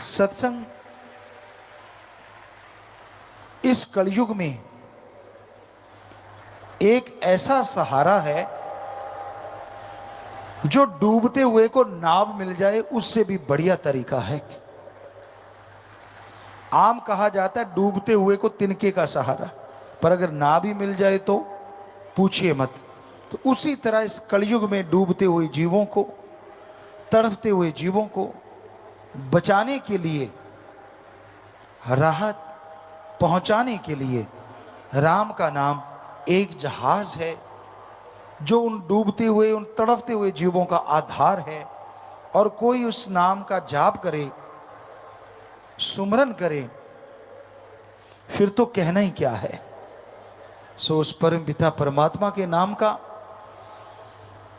सत्संग इस कलयुग में एक ऐसा सहारा है जो डूबते हुए को नाव मिल जाए उससे भी बढ़िया तरीका है। आम कहा जाता है डूबते हुए को तिनके का सहारा, पर अगर नाव ही मिल जाए तो पूछिए मत। तो उसी तरह इस कलयुग में डूबते हुए जीवों को, तड़फते हुए जीवों को बचाने के लिए, राहत पहुंचाने के लिए राम का नाम एक जहाज है जो उन डूबते हुए, उन तड़फते हुए जीवों का आधार है। और कोई उस नाम का जाप करे, सुमरन करे, फिर तो कहना ही क्या है। सो उस परम पिता परमात्मा के नाम का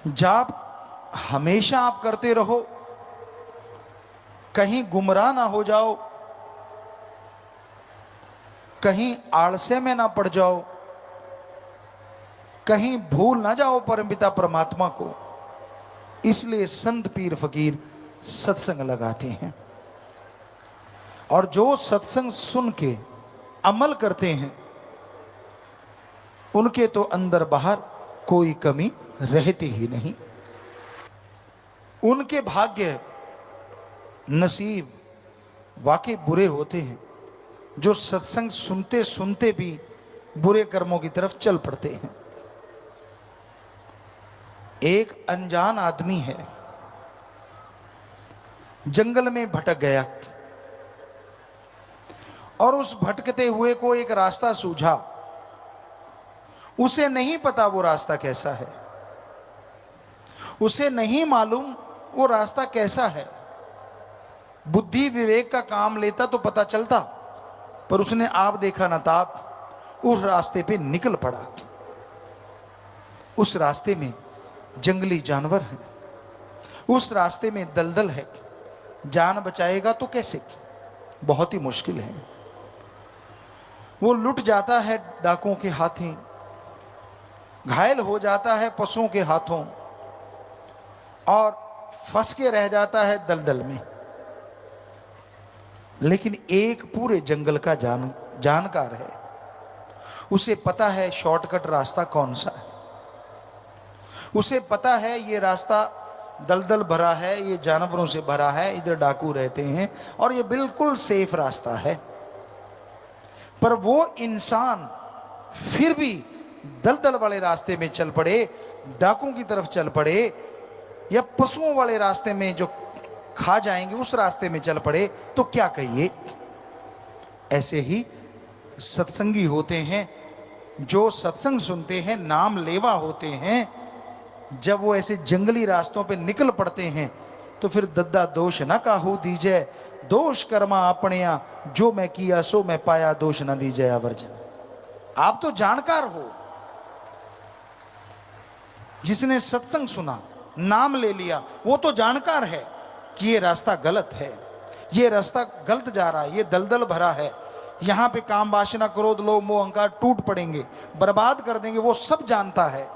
जाप हमेशा आप करते रहो, कहीं गुमराह ना हो जाओ, कहीं आलस्य में ना पड़ जाओ, कहीं भूल ना जाओ परमपिता परमात्मा को। इसलिए संत पीर फकीर सत्संग लगाते हैं, और जो सत्संग सुन के अमल करते हैं उनके तो अंदर बाहर कोई कमी रहती ही नहीं। उनके भाग्य नसीब वाकई बुरे होते हैं जो सत्संग सुनते सुनते भी बुरे कर्मों की तरफ चल पड़ते हैं। एक अनजान आदमी है, जंगल में भटक गया और उस भटकते हुए को एक रास्ता सूझा। उसे नहीं पता वो रास्ता कैसा है, उसे नहीं मालूम वो रास्ता कैसा है। बुद्धि विवेक का काम लेता तो पता चलता, पर उसने आप देखा ना ताप उस रास्ते पे निकल पड़ा। उस रास्ते में जंगली जानवर हैं, उस रास्ते में दलदल है, जान बचाएगा तो कैसे, बहुत ही मुश्किल है। वो लुट जाता है डाकुओं के हाथों, घायल हो जाता है पशुओं के हाथों, और फंस के रह जाता है दलदल में। लेकिन एक पूरे जंगल का जानकार है, उसे पता है शॉर्टकट रास्ता कौन सा है। उसे पता है ये रास्ता दलदल भरा है, ये जानवरों से भरा है, इधर डाकू रहते हैं और ये बिल्कुल सेफ रास्ता है। पर वो इंसान फिर भी दलदल वाले रास्ते में चल पड़े, डाकुओं की तरफ चल पड़े, या पशुओं वाले रास्ते में जो खा जाएंगे उस रास्ते में चल पड़े, तो क्या कहिए। ऐसे ही सत्संगी होते हैं, जो सत्संग सुनते हैं, नाम लेवा होते हैं। जब वो ऐसे जंगली रास्तों पे निकल पड़ते हैं तो फिर दद्दा दोष ना काहू दीजिए, दोष कर्मा अपनिया, जो मैं किया सो मैं पाया, दोष ना दीजिए आवर्जन। आप तो जानकार हो, जिसने सत्संग सुना, नाम ले लिया, वो तो जानकार है कि ये रास्ता गलत है, ये रास्ता गलत जा रहा है, ये दलदल भरा है, यहां पे काम वासना क्रोध लोभ मोह अहंकार टूट पड़ेंगे, बर्बाद कर देंगे। वो सब जानता है।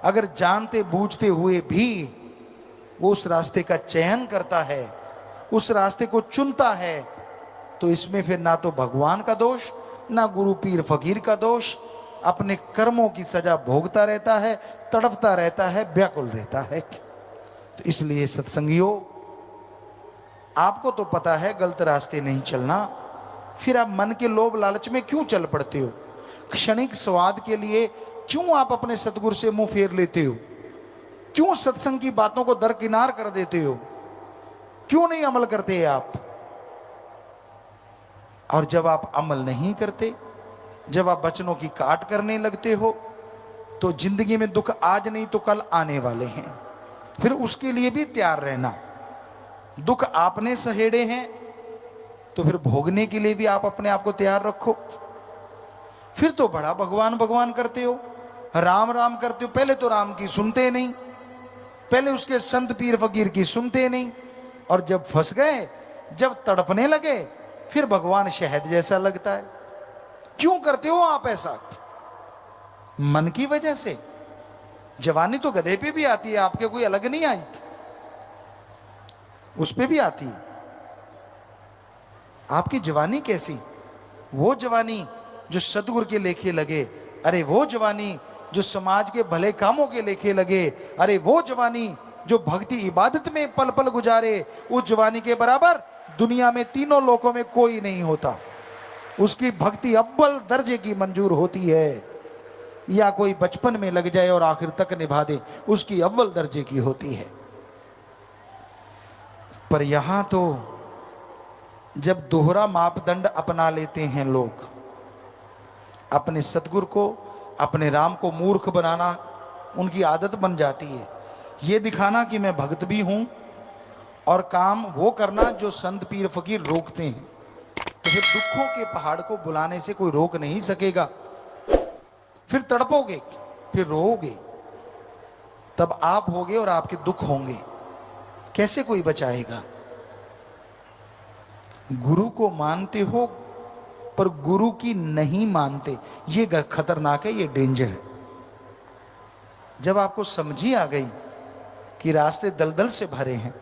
अगर जानते बूझते हुए भी वो उस रास्ते का चयन करता है, उस रास्ते को चुनता है, तो इसमें फिर ना तो भगवान का दोष, ना गुरु पीर फकीर का दोष, अपने कर्मों की सजा भोगता रहता है, तड़पता रहता है, व्याकुल रहता है। तो इसलिए सत्संगियों, आपको तो पता है गलत रास्ते नहीं चलना, फिर आप मन के लोभ लालच में क्यों चल पड़ते हो? क्षणिक स्वाद के लिए क्यों आप अपने सतगुरु से मुंह फेर लेते हो? क्यों सत्संग की बातों को दरकिनार कर देते हो? क्यों नहीं अमल करते आप? और जब आप अमल नहीं करते, जब आप वचनों की काट करने लगते हो, तो जिंदगी में दुख आज नहीं तो कल आने वाले हैं। फिर उसके लिए भी तैयार रहना। दुख आपने सहेड़े हैं तो फिर भोगने के लिए भी आप अपने आप को तैयार रखो। फिर तो बड़ा भगवान भगवान करते हो, राम राम करते हो। पहले तो राम की सुनते नहीं, पहले उसके संत पीर फकीर की सुनते नहीं, और जब फंस गए, जब तड़पने लगे, फिर भगवान शहद जैसा लगता है। क्यों करते हो आप ऐसा? मन की वजह से। जवानी तो गधे पे भी आती है, आपके कोई अलग नहीं आई, उस पे भी आती है। आपकी जवानी कैसी? वो जवानी जो सतगुरु के लेखे लगे, अरे वो जवानी जो समाज के भले कामों के लेखे लगे, अरे वो जवानी जो भक्ति इबादत में पल पल गुजारे, उस जवानी के बराबर दुनिया में तीनों लोकों में कोई नहीं होता। उसकी भक्ति अव्वल दर्जे की मंजूर होती है, या कोई बचपन में लग जाए और आखिर तक निभा दे, उसकी अव्वल दर्जे की होती है। पर यहां तो जब दोहरा मापदंड अपना लेते हैं लोग, अपने सतगुरु को, अपने राम को मूर्ख बनाना उनकी आदत बन जाती है। ये दिखाना कि मैं भक्त भी हूं और काम वो करना जो संत पीर फकीर रोकते हैं। तो फिर दुखों के पहाड़ को बुलाने से कोई रोक नहीं सकेगा। फिर तड़पोगे, फिर रोओगे, तब आप होगे और आपके दुख होंगे, कैसे कोई बचाएगा? गुरु को मानते हो पर गुरु की नहीं मानते, ये खतरनाक है, ये डेंजर है। जब आपको समझी आ गई कि रास्ते दलदल से भरे हैं,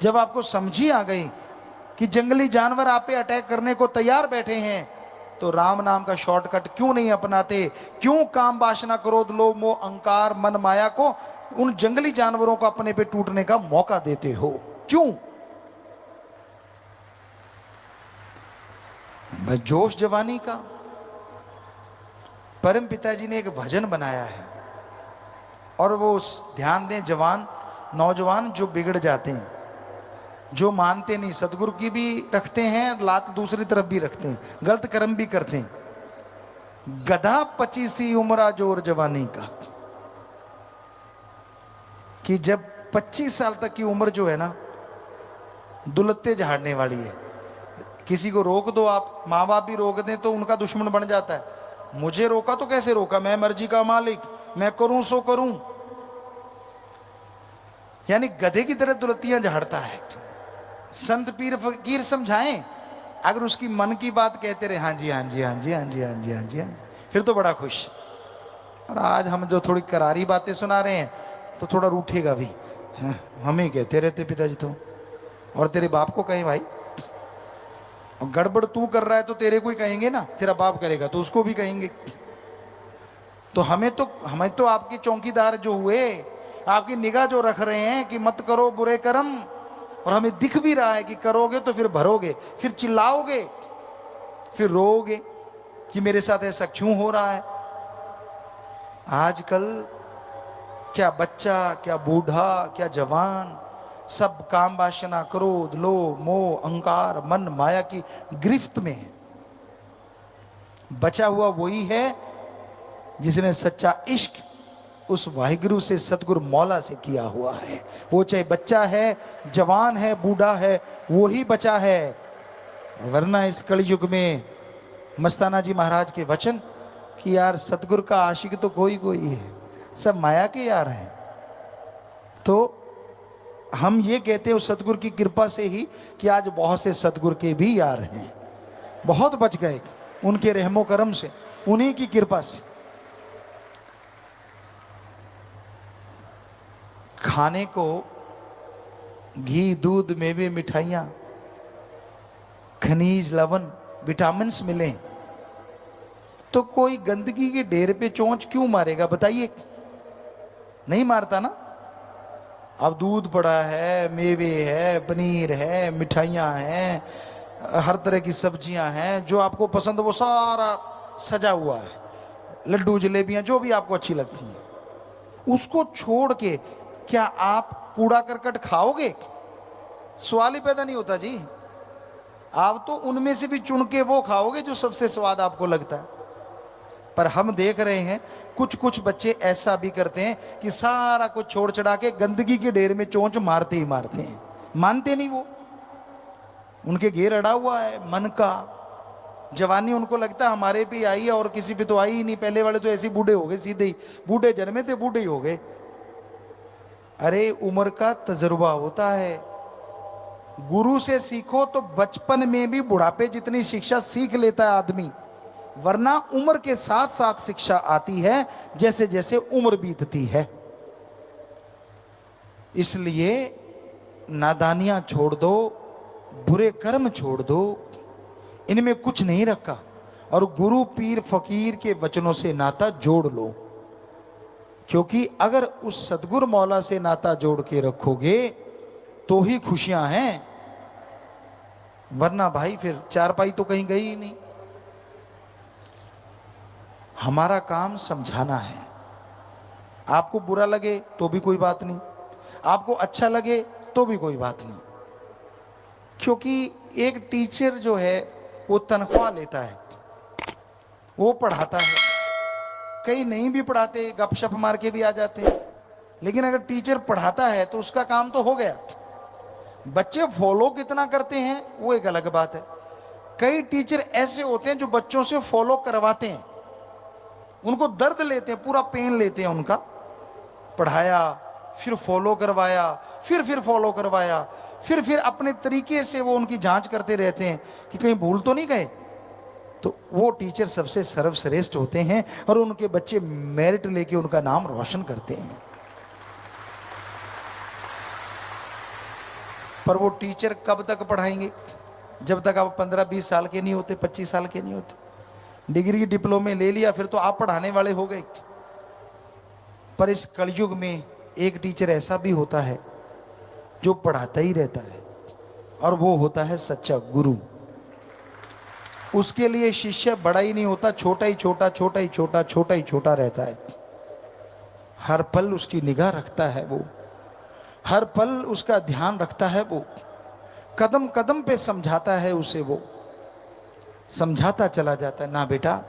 जब आपको समझी आ गई कि जंगली जानवर आप पे अटैक करने को तैयार बैठे हैं, तो राम नाम का शॉर्टकट क्यों नहीं अपनाते? क्यों काम वासना क्रोध लोभ मोह अहंकार मन माया को, उन जंगली जानवरों को अपने पे टूटने का मौका देते हो? क्यों? जोश जवानी का। परम पिताजी ने एक भजन बनाया है, और वो ध्यान दें, जवान नौजवान जो बिगड़ जाते हैं, जो मानते नहीं, सतगुरु की भी रखते हैं, लात दूसरी तरफ भी रखते हैं, गलत कर्म भी करते हैं। गधा 25 उम्रा जोर जवानी का, कि जब 25 साल तक की उम्र जो है ना, दुलत्ते झाड़ने वाली है। किसी को रोक दो आप, माँ बाप भी रोक दें तो उनका दुश्मन बन जाता है। मुझे रोका तो कैसे रोका, मैं मर्जी का मालिक, मैं करूं सो करूं। यानी गधे की तरह दुलत्तियां झाड़ता है। संत पीर फकीर समझाएं, अगर उसकी मन की बात कहते रहे, हाँ जी हाँ जी हाँ जी हाँ जी हाँ जी हाँ जी, फिर तो बड़ा खुश। और आज हम जो थोड़ी करारी बातें सुना रहे हैं तो थोड़ा रूठेगा भी, हमें कहते रहते पिताजी तो, और तेरे बाप को कहें भाई, गड़बड़ तू कर रहा है तो तेरे को ही कहेंगे ना, तेरा बाप करेगा तो उसको भी कहेंगे। तो हमें तो आपके चौकीदार जो हुए, आपकी निगाह जो रख रहे हैं कि मत करो बुरे कर्म, और हमें दिख भी रहा है कि करोगे तो फिर भरोगे, फिर चिल्लाओगे, फिर रोओगे कि मेरे साथ ऐसा क्यों हो रहा है। आजकल क्या बच्चा, क्या बूढ़ा, क्या जवान, सब काम वासना क्रोध लोभ मोह अहंकार मन माया की गिरफ्त में है। बचा हुआ वही है जिसने सच्चा इश्क उस वाहिगुरु से, सतगुरु मौला से किया हुआ है। वो चाहे बच्चा है, जवान है, बूढ़ा है, वो ही बचा है। वरना इस कलयुग में मस्ताना जी महाराज के वचन कि यार सतगुरु का आशिक तो कोई कोई है, सब माया के यार हैं। तो हम ये कहते हैं उस सतगुरु की कृपा से ही कि आज बहुत से सतगुरु के भी यार हैं, बहुत बच गए उनके रहमो करम से, उन्हीं की कृपा से। खाने को घी दूध मेवे मिठाइयां खनिज लवण विटामिन्स मिले तो कोई गंदगी के ढेर पे चोंच क्यों मारेगा बताइए? नहीं मारता ना। अब दूध पड़ा है, मेवे है, पनीर है, मिठाइयां हैं, हर तरह की सब्जियां हैं, जो आपको पसंद वो सारा सजा हुआ है, लड्डू जलेबियां जो भी आपको अच्छी लगती हैं, उसको छोड़ के क्या आप कूड़ा करकट खाओगे? सवाल ही पैदा नहीं होता जी। आप तो उनमें से भी चुन के वो खाओगे जो सबसे स्वाद आपको लगता है। पर हम देख रहे हैं कुछ कुछ बच्चे ऐसा भी करते हैं कि सारा कुछ छोड़ छड़ा के गंदगी के ढेर में चोंच मारते ही मारते हैं, मानते नहीं वो। उनके घेर अड़ा हुआ है मन का। जवानी उनको लगता है हमारे पे आई है और किसी पे तो आई ही नहीं, पहले वाले तो ऐसे बूढ़े हो गए, सीधे ही बूढ़े जन्मे थे बूढ़े ही हो गए। अरे उम्र का तजुर्बा होता है। गुरु से सीखो तो बचपन में भी बुढ़ापे जितनी शिक्षा सीख लेता है आदमी, वरना उम्र के साथ साथ शिक्षा आती है जैसे जैसे उम्र बीतती है। इसलिए नादानियां छोड़ दो, बुरे कर्म छोड़ दो, इनमें कुछ नहीं रखा। और गुरु पीर फकीर के वचनों से नाता जोड़ लो, क्योंकि अगर उस सतगुरु मौला से नाता जोड़ के रखोगे तो ही खुशियां हैं, वरना भाई फिर चारपाई तो कहीं गई ही नहीं। हमारा काम समझाना है। आपको बुरा लगे तो भी कोई बात नहीं, आपको अच्छा लगे तो भी कोई बात नहीं, क्योंकि एक टीचर जो है वो तनख्वाह लेता है, वो पढ़ाता है। कई नहीं भी पढ़ाते, गपशप मार के भी आ जाते हैं, लेकिन अगर टीचर पढ़ाता है तो उसका काम तो हो गया। बच्चे फॉलो कितना करते हैं वो एक अलग बात है। कई टीचर ऐसे होते हैं जो बच्चों से फॉलो करवाते हैं, उनको दर्द लेते हैं, पूरा पेन लेते हैं उनका। पढ़ाया, फिर फॉलो करवाया, फिर फॉलो करवाया, फिर अपने तरीके से वो उनकी जांच करते रहते हैं कि कहीं भूल तो नहीं गए। तो वो टीचर सबसे सर्वश्रेष्ठ होते हैं और उनके बच्चे मेरिट लेके उनका नाम रोशन करते हैं। पर वो टीचर कब तक पढ़ाएंगे? जब तक आप 15-20 साल के नहीं होते, 25 साल के नहीं होते। डिग्री की डिप्लोमे ले लिया फिर तो आप पढ़ाने वाले हो गए। पर इस कलयुग में एक टीचर ऐसा भी होता है जो पढ़ाता ही रहता है, और वो होता है सच्चा गुरु। उसके लिए शिष्य बड़ा ही नहीं होता, छोटा ही छोटा, छोटा ही छोटा, छोटा ही छोटा रहता है। हर पल उसकी निगाह रखता है वो, हर पल उसका ध्यान रखता है वो, कदम कदम पे समझाता है उसे, वो समझाता चला जाता है। ना बेटा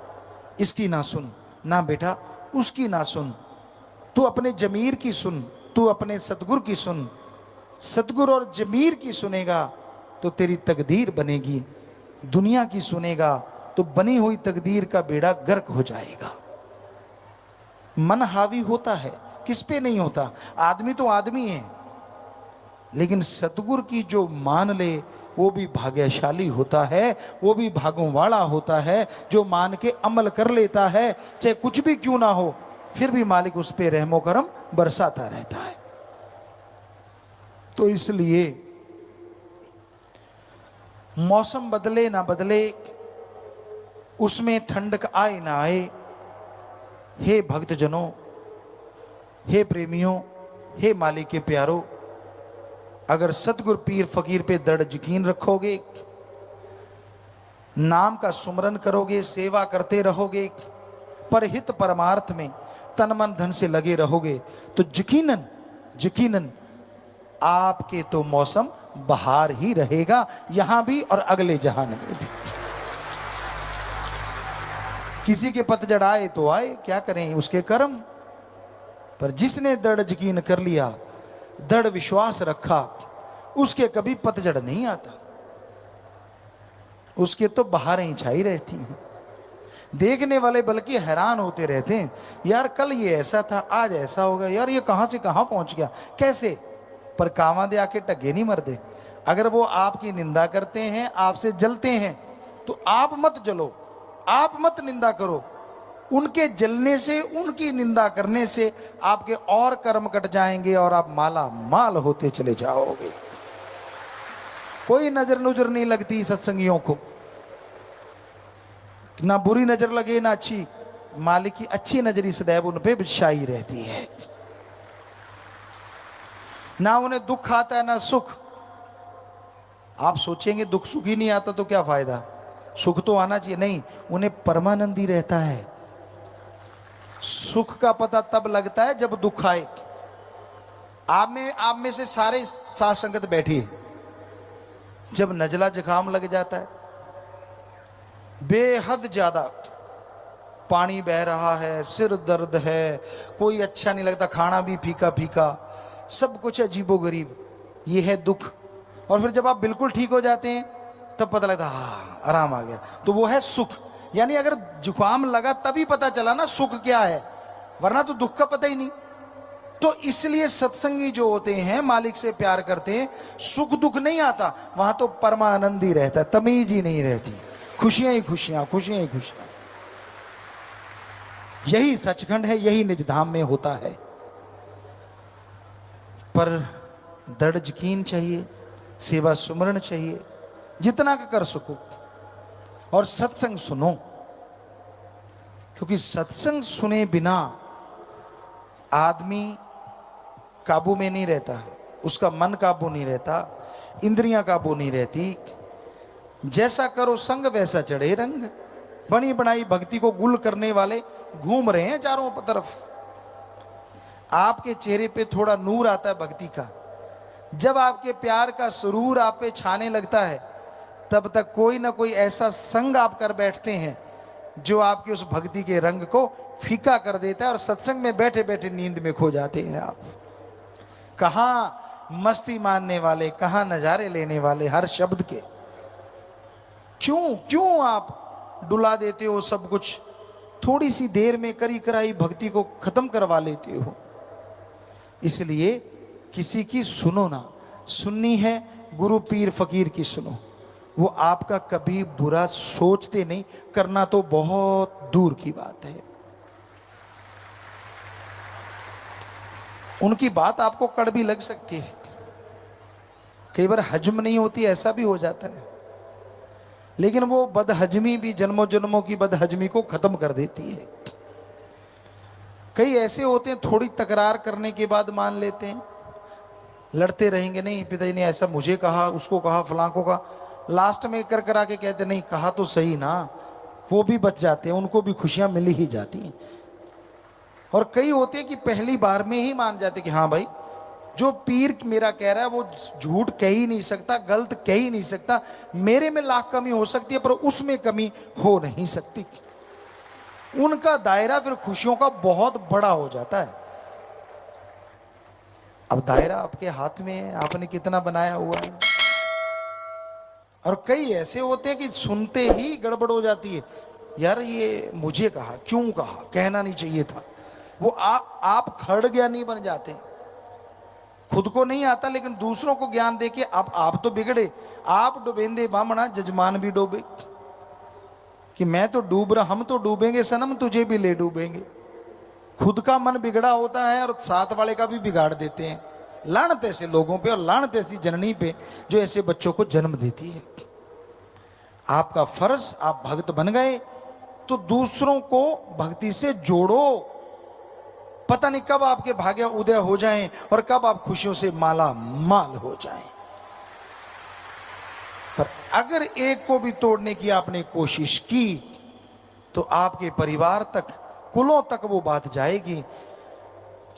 इसकी ना सुन, ना बेटा उसकी ना सुन, तू अपने जमीर की सुन, तू अपने सतगुरु की सुन। सतगुरु और जमीर की सुनेगा तो तेरी तकदीर बनेगी, दुनिया की सुनेगा तो बनी हुई तकदीर का बेड़ा गर्क हो जाएगा। मन हावी होता है, किस पे नहीं होता? आदमी तो आदमी है, लेकिन सतगुरु की जो मान ले वो भी भाग्यशाली होता है, वो भी भागों वाला होता है, जो मान के अमल कर लेता है। चाहे कुछ भी क्यों ना हो, फिर भी मालिक उस पे रहमो करम बरसाता रहता है। तो इसलिए मौसम बदले ना बदले, उसमें ठंडक आए ना आए, हे भक्तजनों, हे प्रेमियों, हे मालिक के प्यारों, अगर सतगुरु पीर फकीर पे दृढ़ यकीन रखोगे, नाम का सुमरन करोगे, सेवा करते रहोगे, परहित परमार्थ में तन मन धन से लगे रहोगे, तो यकीनन यकीनन आपके तो मौसम बहार ही रहेगा, यहां भी और अगले जहान में भी। किसी के पतझड़ आए तो आए, क्या करें, उसके कर्म। पर जिसने दृढ़ यकीन कर लिया, दृढ़ विश्वास रखा, उसके कभी पतझड़ नहीं आता, उसके तो बहारें ही छाई रहती हैं। देखने वाले बल्कि हैरान होते रहते हैं, यार कल ये ऐसा था, आज ऐसा होगा, यार ये कहां से कहां पहुंच गया, कैसे? पर कामा दे आके टगे नहीं मरदे। अगर वो आपकी निंदा करते हैं, आपसे जलते हैं, तो आप मत जलो, आप मत निंदा करो। उनके जलने से, उनकी निंदा करने से आपके और कर्म कट जाएंगे और आप माला माल होते चले जाओगे। कोई नजर नुजर नहीं लगती सत्संगियों को, ना बुरी नजर लगे ना अच्छी। मालिक की अच्छी नजर सदैव उन पे बिछाई रहती है। ना उन्हें दुख आता है ना सुख। आप सोचेंगे दुख सुख ही नहीं आता तो क्या फायदा, सुख तो आना चाहिए, नहीं, उन्हें परमानंदी रहता है। सुख का पता तब लगता है जब दुख आए। आप में से सारे साथ संगत बैठी है, जब नजला जुकाम लग जाता है, बेहद ज्यादा पानी बह रहा है, सिर दर्द है, कोई अच्छा नहीं लगता, खाना भी फीका फीका, सब कुछ अजीबोगरीब, ये है दुख। और फिर जब आप बिल्कुल ठीक हो जाते हैं तब पता लगता है हाँ आराम आ गया, तो वो है सुख। यानी अगर जुकाम लगा तभी पता चला ना सुख क्या है, वरना तो दुख का पता ही नहीं। तो इसलिए सत्संगी जो होते हैं, मालिक से प्यार करते हैं, सुख दुख नहीं आता, वहां तो परमानंद ही रहता है, तमीज ही नहीं रहती, खुशियां ही खुशियां, खुशियां ही खुशियां। यही सचखंड है, यही निज धाम में होता है। पर दृढ़ यकीन चाहिए, सेवा सुमरण चाहिए, जितना का कर सको। और सत्संग सुनो, क्योंकि सत्संग सुने बिना आदमी काबू में नहीं रहता, उसका मन काबू नहीं रहता, इंद्रियां काबू नहीं रहती। जैसा करो संग वैसा चढ़े रंग। बनी बनाई भक्ति को गुल करने वाले घूम रहे हैं चारों तरफ। आपके चेहरे पे थोड़ा नूर आता है भक्ति का, जब आपके प्यार का सुरूर आप पे छाने लगता है, तब तक कोई ना कोई ऐसा संग आप कर बैठते हैं जो आपकी उस भक्ति के रंग को फीका कर देता है, और सत्संग में बैठे बैठे नींद में खो जाते हैं आप। कहां मस्ती मानने वाले, कहां नजारे लेने वाले हर शब्द के। क्यों क्यों आप डुला देते हो सब कुछ, थोड़ी सी देर में करी कराई भक्ति को खत्म करवा लेते हो। इसलिए किसी की सुनो ना, सुननी है गुरु पीर फकीर की सुनो। वो आपका कभी बुरा सोचते नहीं, करना तो बहुत दूर की बात है। उनकी बात आपको कड़वी लग सकती है, कई बार हजम नहीं होती, ऐसा भी हो जाता है, लेकिन वो बदहजमी भी जन्मों जन्मों की बदहजमी को खत्म कर देती है। कई ऐसे होते हैं थोड़ी तकरार करने के बाद मान लेते हैं, लड़ते रहेंगे, नहीं पिताजी ने ऐसा मुझे कहा, उसको कहा, फलां को कहा, लास्ट में कर करा के कहते नहीं कहा तो सही ना, वो भी बच जाते हैं, उनको भी खुशियां मिल ही जाती हैं। और कई होते हैं कि पहली बार में ही मान जाते कि हाँ भाई जो पीर मेरा कह रहा है वो झूठ कह ही नहीं सकता, गलत कह ही नहीं सकता, मेरे में लाख कमी हो सकती है पर उसमें कमी हो नहीं सकती। उनका दायरा फिर खुशियों का बहुत बड़ा हो जाता है। अब दायरा आपके हाथ में है, आपने कितना बनाया हुआ है। और कई ऐसे होते हैं कि सुनते ही गड़बड़ हो जाती है, यार ये मुझे कहा, क्यों कहा, कहना नहीं चाहिए था। वो आप खड़ ज्ञानी बन जाते हैं। खुद को नहीं आता लेकिन दूसरों को ज्ञान देके आप तो बिगड़े, आप डुबेंदे बामणा जजमान भी डूबे, कि मैं तो डूब रहा, हम तो डूबेंगे सनम, तुझे भी ले डूबेंगे। खुद का मन बिगड़ा होता है और साथ वाले का भी बिगाड़ देते हैं। लानत ऐसे लोगों पे और लानत ऐसी जननी पे जो ऐसे बच्चों को जन्म देती है। आपका फर्ज, आप भक्त बन गए तो दूसरों को भक्ति से जोड़ो। पता नहीं कब आपके भाग्य उदय हो जाएं और कब आप खुशियों से माला माल हो जाएं। पर अगर एक को भी तोड़ने की आपने कोशिश की तो आपके परिवार तक, कुलों तक वो बात जाएगी।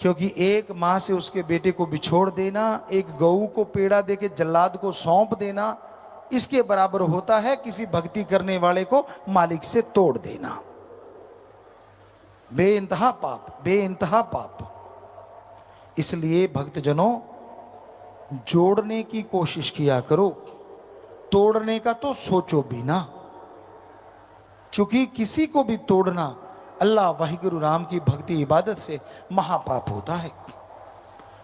क्योंकि एक मां से उसके बेटे को बिछोड़ देना, एक गऊ को पेड़ा देके जल्लाद को सौंप देना, इसके बराबर होता है किसी भक्ति करने वाले को मालिक से तोड़ देना। बेइंतहा पाप, बेइंतहा पाप। इसलिए भक्तजनों जोड़ने की कोशिश किया करो, तोड़ने का तो सोचो भी ना। क्योंकि किसी को भी तोड़ना अल्लाह वाहिगुरु राम की भक्ति इबादत से महापाप होता है,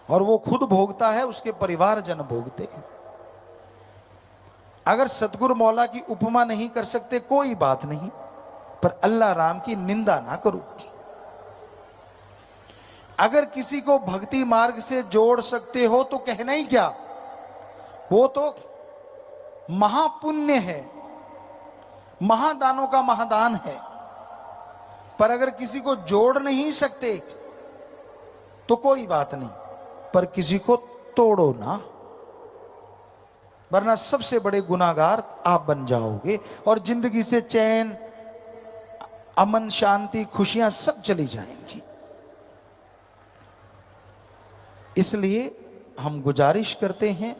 और वो खुद भोगता है, उसके परिवारजन भोगते हैं। अगर सतगुरु मौला की उपमा नहीं कर सकते कोई बात नहीं, पर अल्लाह राम की निंदा ना करो। अगर किसी को भक्ति मार्ग से जोड़ सकते हो तो कहना ही क्या, वो तो महापुण्य है, महादानों का महादान है। पर अगर किसी को जोड़ नहीं सकते तो कोई बात नहीं, पर किसी को तोड़ो ना, वरना सबसे बड़े गुनाहगार आप बन जाओगे और जिंदगी से चैन, अमन, शांति, खुशियां सब चली जाएंगी। इसलिए हम गुजारिश करते हैं,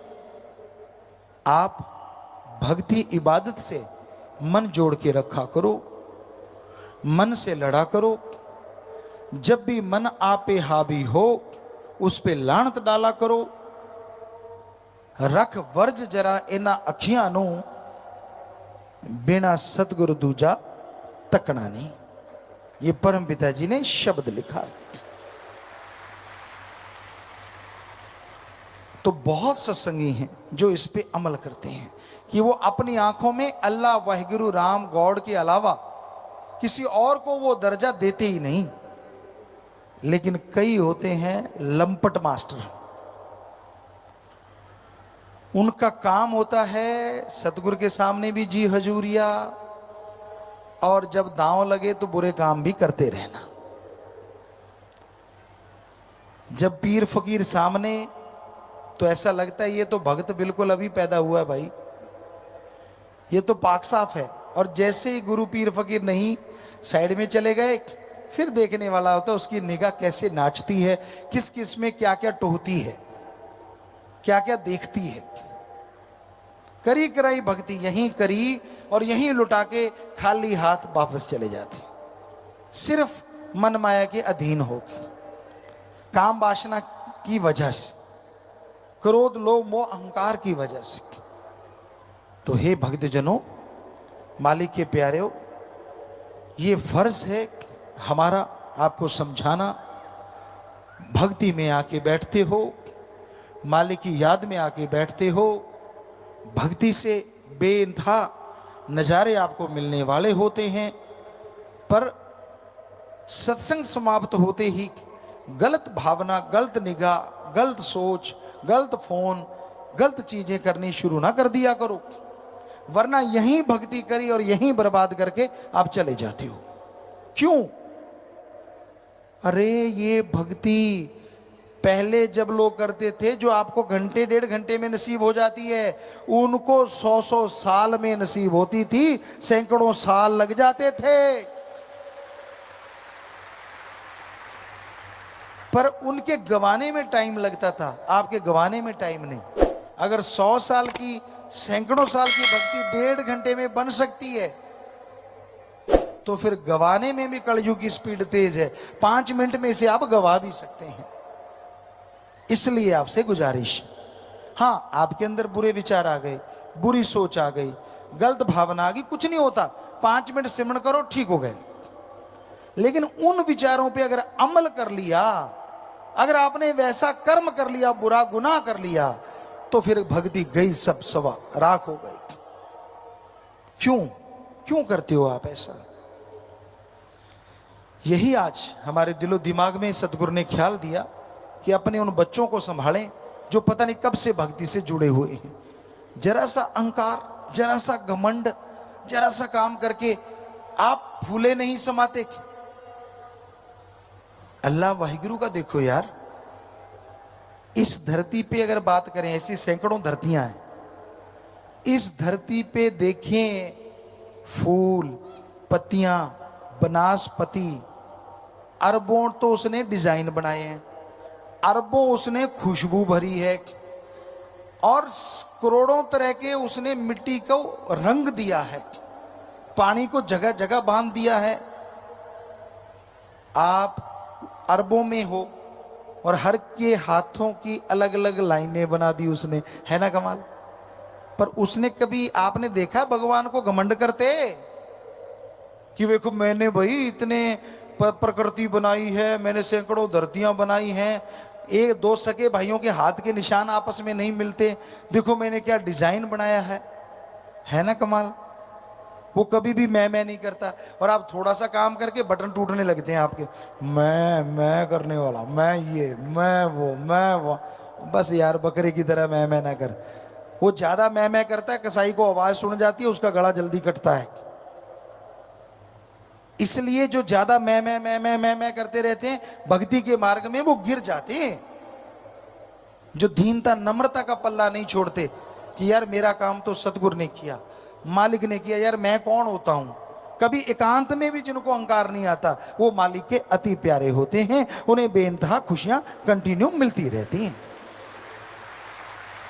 आप भक्ति इबादत से मन जोड़ के रखा करो, मन से लड़ा करो। जब भी मन आपे हावी हो उस पे लानत डाला करो। रख वर्ज जरा इना अखियां नू, बिना सतगुरु दूजा तकना नहीं। ये परम पिता जी ने शब्द लिखा। तो बहुत सत्संगी हैं जो इस पे अमल करते हैं कि वो अपनी आंखों में अल्लाह वाहिगुरु राम गॉड के अलावा किसी और को वो दर्जा देते ही नहीं। लेकिन कई होते हैं लंपट मास्टर, उनका काम होता है सतगुरु के सामने भी जी हजूरिया, और जब दांव लगे तो बुरे काम भी करते रहना। जब पीर फकीर सामने तो ऐसा लगता है ये तो भक्त बिल्कुल अभी पैदा हुआ है भाई, ये तो पाक साफ है। और जैसे ही गुरु पीर फकीर नहीं साइड में चले गए, फिर देखने वाला होता है उसकी निगाह कैसे नाचती है, किस किस में क्या क्या टोहती है, क्या क्या देखती है। करी कराई भक्ति यहीं करी और यहीं लुटा के खाली हाथ वापस चले जाते, सिर्फ मन माया के अधीन होकर, काम वासना की वजह से, क्रोध लोभ मोह अहंकार की वजह से। तो हे भक्तजनों, मालिक के प्यारे, ये फर्ज है हमारा आपको समझाना। भक्ति में आके बैठते हो, मालिक की याद में आके बैठते हो, भक्ति से बेइंतहा नजारे आपको मिलने वाले होते हैं। पर सत्संग समाप्त होते ही गलत भावना, गलत निगाह, गलत सोच, गलत फोन, गलत चीजें करनी शुरू ना कर दिया करो, वरना यहीं भक्ति करी और यहीं बर्बाद करके आप चले जाते हो। क्यों? अरे ये भक्ति पहले जब लोग करते थे, जो आपको घंटे डेढ़ घंटे में नसीब हो जाती है, उनको 100-100 साल में नसीब होती थी, सैकड़ों साल लग जाते थे। पर उनके गवाने में टाइम लगता था, आपके गवाने में टाइम नहीं। अगर 100 साल की, सैकड़ों साल की भक्ति 1.5 घंटे में बन सकती है, तो फिर गवाने में भी कलयुग की स्पीड तेज है। 5 मिनट में इसे आप गवा भी सकते हैं। इसलिए आपसे गुजारिश, हाँ आपके अंदर बुरे विचार आ गए, बुरी सोच आ गई, गलत भावना आ गई, कुछ नहीं होता, 5 मिनट सिमरण करो, ठीक हो गए। लेकिन उन विचारों पे अगर अमल कर लिया, अगर आपने वैसा कर्म कर लिया, बुरा गुनाह कर लिया, तो फिर भक्ति गई सब सवा राख हो गई। क्यों क्यों करते हो आप ऐसा? यही आज हमारे दिलो दिमाग में सतगुरु ने ख्याल दिया कि अपने उन बच्चों को संभालें जो पता नहीं कब से भक्ति से जुड़े हुए हैं। जरा सा अहंकार, जरा सा घमंड, जरा सा काम करके आप फूले नहीं समाते। अल्लाह वाहिगुरु का देखो यार, इस धरती पे अगर बात करें, ऐसी सैकड़ों धरतियां हैं, इस धरती पे देखें फूल, पत्तियां, वनस्पति, अरबों तो उसने डिजाइन बनाए हैं, अरबों उसने खुशबू भरी है, और करोड़ों तरह के उसने मिट्टी को रंग दिया है, पानी को जगह जगह बांध दिया है। आप अरबों में हो और हर के हाथों की अलग अलग लाइनें बना दी उसने, है ना कमाल? पर उसने कभी आपने देखा भगवान को घमंड करते कि देखो मैंने भाई इतने प्रकृति बनाई है, मैंने सैकड़ों धरतियां बनाई हैं, एक दो सके भाइयों के हाथ के निशान आपस में नहीं मिलते, देखो मैंने क्या डिजाइन बनाया है ना कमाल? वो कभी भी मैं नहीं करता। और आप थोड़ा सा काम करके बटन टूटने लगते हैं आपके, मैं करने वाला, मैं ये, मैं वो। बस यार बकरे की तरह मैं ना कर। वो ज्यादा मैं करता है, कसाई को आवाज सुन जाती है, उसका गला जल्दी कटता है। इसलिए जो ज्यादा मैं करते रहते हैं, भक्ति के मार्ग में वो गिर जाते हैं। जो दीनता नम्रता का पल्ला नहीं छोड़ते कि यार मेरा काम तो सतगुरु ने किया, मालिक ने किया, यार मैं कौन होता हूं। कभी एकांत में भी जिनको अहंकार नहीं आता, वो मालिक के अति प्यारे होते हैं, उन्हें बेइंतहा खुशियां कंटिन्यू मिलती रहती हैं।